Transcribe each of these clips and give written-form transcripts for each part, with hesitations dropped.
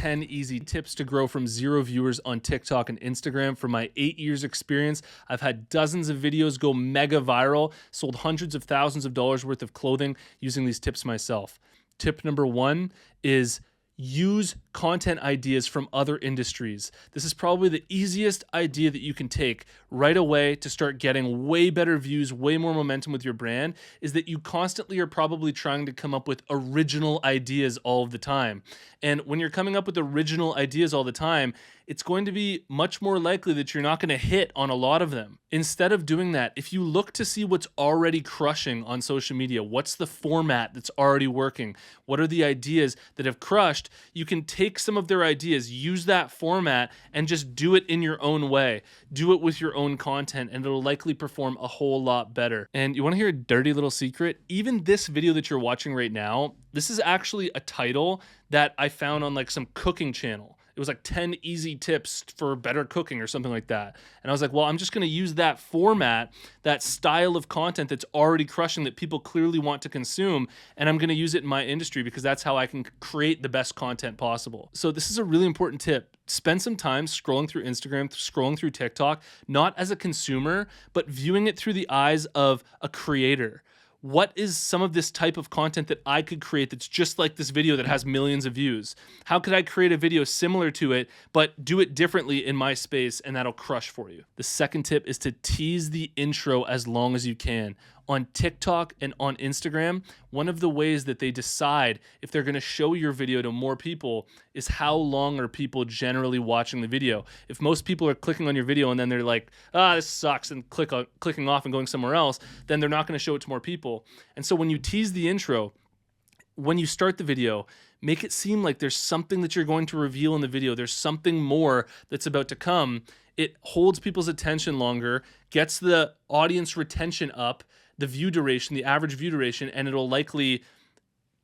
10 easy tips to grow from 0 viewers on TikTok and Instagram. From my 8 years experience, I've had dozens of videos go mega viral, sold hundreds of thousands of dollars worth of clothing using these tips myself. Tip number 1 is use content ideas from other industries. This is probably the easiest idea that you can take right away to start getting way better views, way more momentum with your brand, is that you constantly are probably trying to come up with original ideas all of the time. And when you're coming up with original ideas all the time, it's going to be much more likely that you're not going to hit on a lot of them. Instead of doing that, if you look to see what's already crushing on social media, what's the format that's already working, what are the ideas that have crushed, you can take some of their ideas, use that format, and just do it in your own way. Do it with your own content, and it'll likely perform a whole lot better. And you want to hear a dirty little secret? Even this video that you're watching right now, this is actually a title that I found on like some cooking channel. It was like 10 easy tips for better cooking or something like that. And I was like, well, I'm just going to use that format, that style of content that's already crushing, that people clearly want to consume, and I'm going to use it in my industry because that's how I can create the best content possible. So this is a really important tip. Spend some time scrolling through Instagram, scrolling through TikTok, not as a consumer, but viewing it through the eyes of a creator. What is some of this type of content that I could create that's just like this video that has millions of views? How could I create a video similar to it, but do it differently in my space, and that'll crush for you? The second tip is to tease the intro as long as you can. On TikTok and on Instagram, one of the ways that they decide if they're going to show your video to more people is how long are people generally watching the video. If most people are clicking on your video and then they're like, this sucks, and clicking off and going somewhere else, then they're not going to show it to more people. And so when you tease the intro, when you start the video, make it seem like there's something that you're going to reveal in the video. There's something more that's about to come. It holds people's attention longer, gets the audience retention up, the view duration, the average view duration, and it'll likely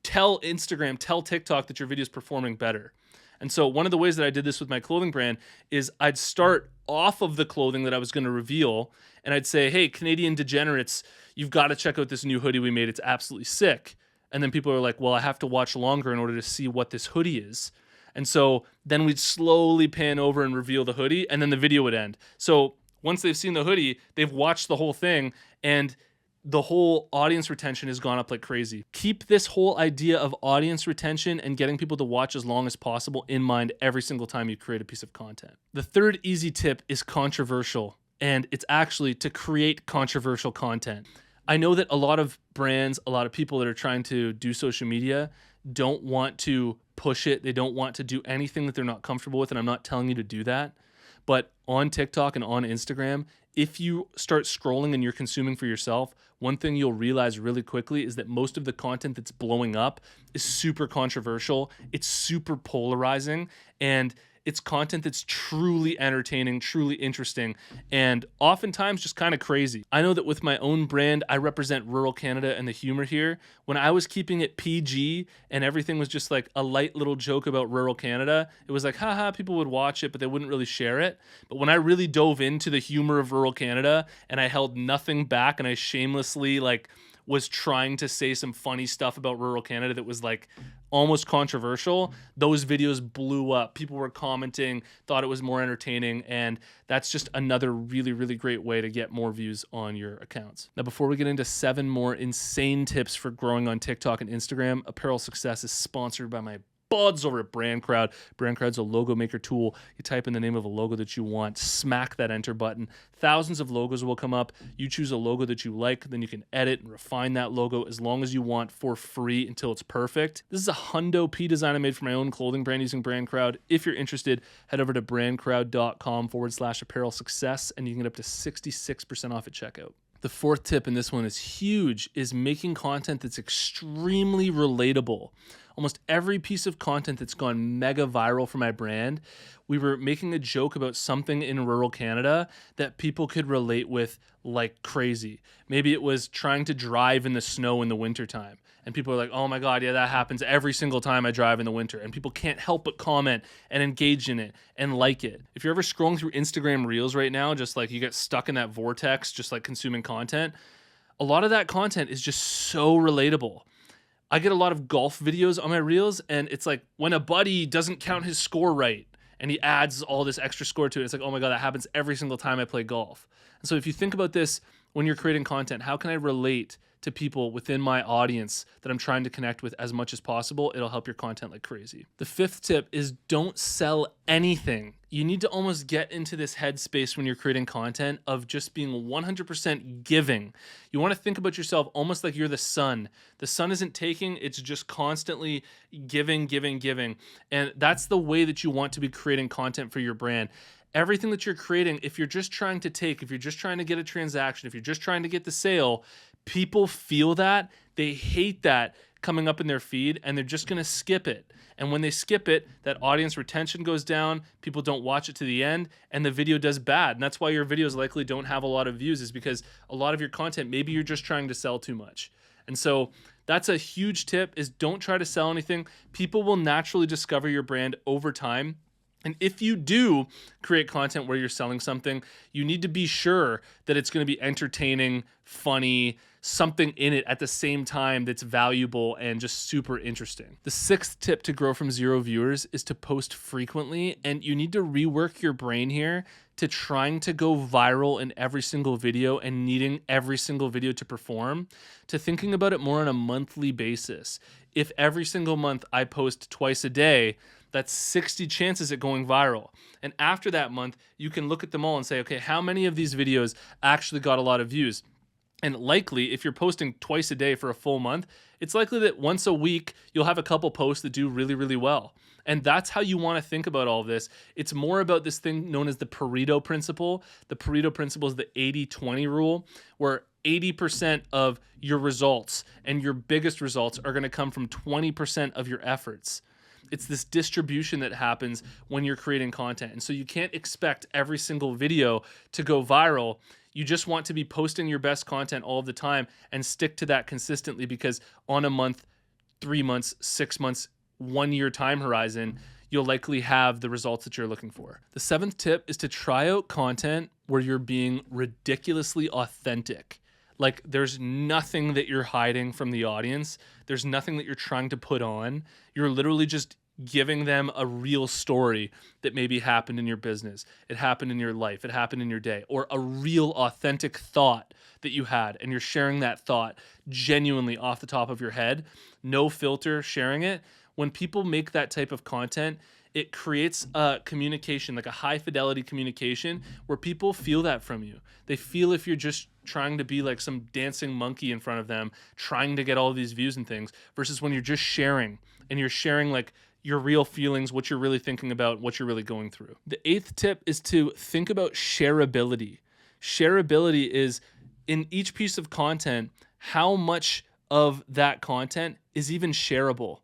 tell Instagram, tell TikTok that your video is performing better. And so one of the ways that I did this with my clothing brand is I'd start off of the clothing that I was going to reveal, and I'd say, hey, Canadian degenerates, you've got to check out this new hoodie we made. It's absolutely sick. And then people are like, well, I have to watch longer in order to see what this hoodie is. And so then we'd slowly pan over and reveal the hoodie, and then the video would end. So once they've seen the hoodie, they've watched the whole thing, and the whole audience retention has gone up like crazy. Keep this whole idea of audience retention and getting people to watch as long as possible in mind every single time you create a piece of content. The third easy tip is controversial, and it's actually to create controversial content. I know that a lot of brands, a lot of people that are trying to do social media don't want to push it. They don't want to do anything that they're not comfortable with, and I'm not telling you to do that. But on TikTok and on Instagram, if you start scrolling and you're consuming for yourself, one thing you'll realize really quickly is that most of the content that's blowing up is super controversial. It's super polarizing, and it's content that's truly entertaining, truly interesting, and oftentimes just kind of crazy. I know that with my own brand, I represent rural Canada and the humor here. When I was keeping it PG and everything was just like a light little joke about rural Canada, it was like, haha, people would watch it, but they wouldn't really share it. But when I really dove into the humor of rural Canada and I held nothing back and I shamelessly was trying to say some funny stuff about rural Canada that was like almost controversial, those videos blew up. People were commenting, thought it was more entertaining, and that's just another really, really great way to get more views on your accounts. Now, before we get into 7 more insane tips for growing on TikTok and Instagram, Apparel Success is sponsored by my buds over at BrandCrowd. BrandCrowd's a logo maker tool. You type in the name of a logo that you want, smack that enter button. Thousands of logos will come up. You choose a logo that you like, then you can edit and refine that logo as long as you want for free until it's perfect. This is a hundo P design I made for my own clothing brand using BrandCrowd. If you're interested, head over to brandcrowd.com/apparel success, and you can get up to 66% off at checkout. The fourth tip, and this one is huge, is making content that's extremely relatable. Almost every piece of content that's gone mega viral for my brand, we were making a joke about something in rural Canada that people could relate with like crazy. Maybe it was trying to drive in the snow in the wintertime. And people are like, oh my God, yeah, that happens every single time I drive in the winter. And people can't help but comment and engage in it and like it. If you're ever scrolling through Instagram Reels right now, just like you get stuck in that vortex, just like consuming content, a lot of that content is just so relatable. I get a lot of golf videos on my reels, and it's like when a buddy doesn't count his score right and he adds all this extra score to it. It's like, oh my God, that happens every single time I play golf. And so if you think about this when you're creating content, how can I relate to people within my audience that I'm trying to connect with as much as possible? It'll help your content like crazy. The fifth tip is don't sell anything. You need to almost get into this headspace when you're creating content of just being 100% giving. You want to think about yourself almost like you're the sun. The sun isn't taking, it's just constantly giving, giving, giving. And that's the way that you want to be creating content for your brand. Everything that you're creating, if you're just trying to take, if you're just trying to get a transaction, if you're just trying to get the sale, people feel that. They hate that coming up in their feed, and they're just going to skip it. And when they skip it, that audience retention goes down, people don't watch it to the end, and the video does bad. And that's why your videos likely don't have a lot of views, is because a lot of your content, maybe you're just trying to sell too much. And so that's a huge tip, is don't try to sell anything. People will naturally discover your brand over time. And if you do create content where you're selling something, you need to be sure that it's going to be entertaining, funny, something in it at the same time that's valuable and just super interesting. The sixth tip to grow from 0 viewers is to post frequently, and you need to rework your brain here to trying to go viral in every single video and needing every single video to perform, to thinking about it more on a monthly basis. If every single month I post twice a day, that's 60 chances at going viral. And after that month, you can look at them all and say, okay, how many of these videos actually got a lot of views? And likely, if you're posting twice a day for a full month, it's likely that once a week, you'll have a couple posts that do really, really well. And that's how you want to think about all of this. It's more about this thing known as the Pareto principle. The Pareto principle is the 80-20 rule, where 80% of your results and your biggest results are going to come from 20% of your efforts. It's this distribution that happens when you're creating content. And so you can't expect every single video to go viral. You just want to be posting your best content all the time and stick to that consistently, because on a month, 3 months, 6 months, 1 year time horizon, you'll likely have the results that you're looking for. The seventh tip is to try out content where you're being ridiculously authentic. Like, there's nothing that you're hiding from the audience. There's nothing that you're trying to put on. You're literally just giving them a real story that maybe happened in your business. It happened in your life. It happened in your day. Or a real authentic thought that you had, and you're sharing that thought genuinely off the top of your head. No filter, sharing it. When people make that type of content, it creates a communication, like a high fidelity communication, where people feel that from you. They feel if you're just trying to be like some dancing monkey in front of them, trying to get all of these views and things, versus when you're just sharing, and you're sharing like your real feelings, what you're really thinking about, what you're really going through. The eighth tip is to think about shareability. Shareability is, in each piece of content, how much of that content is even shareable.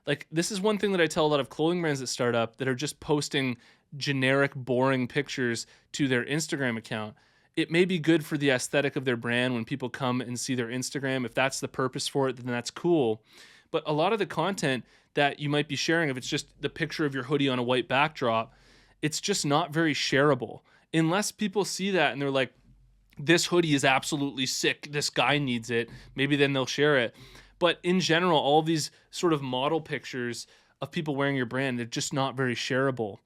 Like, this is one thing that I tell a lot of clothing brands that start up that are just posting generic, boring pictures to their Instagram account. It may be good for the aesthetic of their brand when people come and see their Instagram. If that's the purpose for it, then that's cool. But a lot of the content that you might be sharing, if it's just the picture of your hoodie on a white backdrop, it's just not very shareable. Unless people see that and they're like, this hoodie is absolutely sick, this guy needs it, maybe then they'll share it. But in general, all these sort of model pictures of people wearing your brand, they're just not very shareable.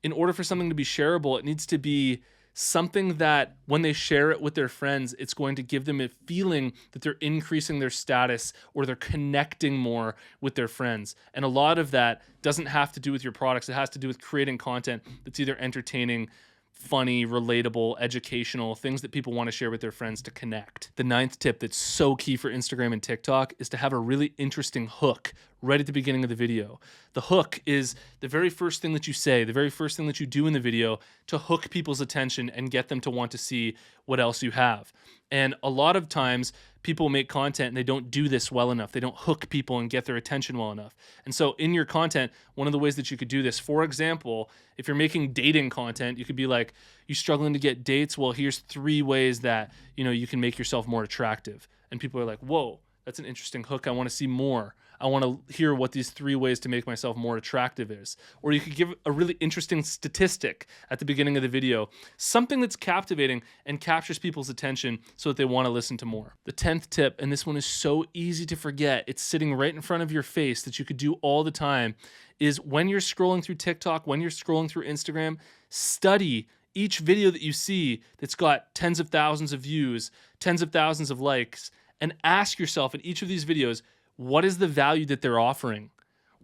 In order for something to be shareable, it needs to be something that when they share it with their friends, it's going to give them a feeling that they're increasing their status or they're connecting more with their friends. And a lot of that doesn't have to do with your products. It has to do with creating content that's either entertaining, funny, relatable, educational, things that people want to share with their friends to connect. The ninth tip that's so key for Instagram and TikTok is to have a really interesting hook right at the beginning of the video. The hook is the very first thing that you say, the very first thing that you do in the video to hook people's attention and get them to want to see what else you have. And a lot of times people make content and they don't do this well enough. They don't hook people and get their attention well enough. And so in your content, one of the ways that you could do this, for example, if you're making dating content, you could be like, you struggling to get dates? Well, here's 3 ways that, you can make yourself more attractive. And people are like, whoa, that's an interesting hook. I want to see more. I want to hear what these 3 ways to make myself more attractive is. Or you could give a really interesting statistic at the beginning of the video, something that's captivating and captures people's attention so that they want to listen to more. The 10th tip, and this one is so easy to forget, it's sitting right in front of your face that you could do all the time, is when you're scrolling through TikTok, when you're scrolling through Instagram, study each video that you see that's got tens of thousands of views, tens of thousands of likes, and ask yourself in each of these videos, what is the value that they're offering?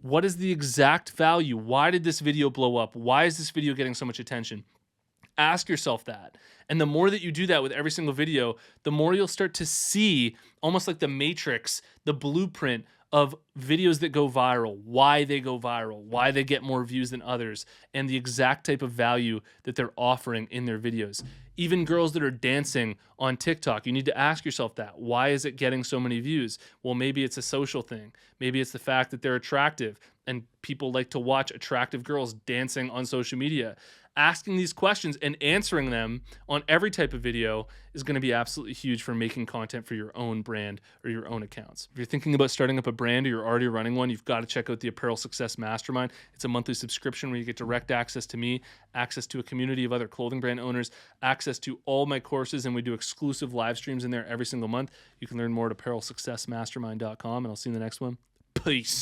What is the exact value? Why did this video blow up? Why is this video getting so much attention? Ask yourself that. And the more that you do that with every single video, the more you'll start to see, almost like the matrix, the blueprint of videos that go viral, why they go viral, why they get more views than others, and the exact type of value that they're offering in their videos. Even girls that are dancing on TikTok, you need to ask yourself that. Why is it getting so many views? Well, maybe it's a social thing. Maybe it's the fact that they're attractive and people like to watch attractive girls dancing on social media. Asking these questions and answering them on every type of video is going to be absolutely huge for making content for your own brand or your own accounts. If you're thinking about starting up a brand or you're already running one, you've got to check out the Apparel Success Mastermind. It's a monthly subscription where you get direct access to me, access to a community of other clothing brand owners, access to all my courses, and we do exclusive live streams in there every single month. You can learn more at apparelsuccessmastermind.com, and I'll see you in the next one. Peace.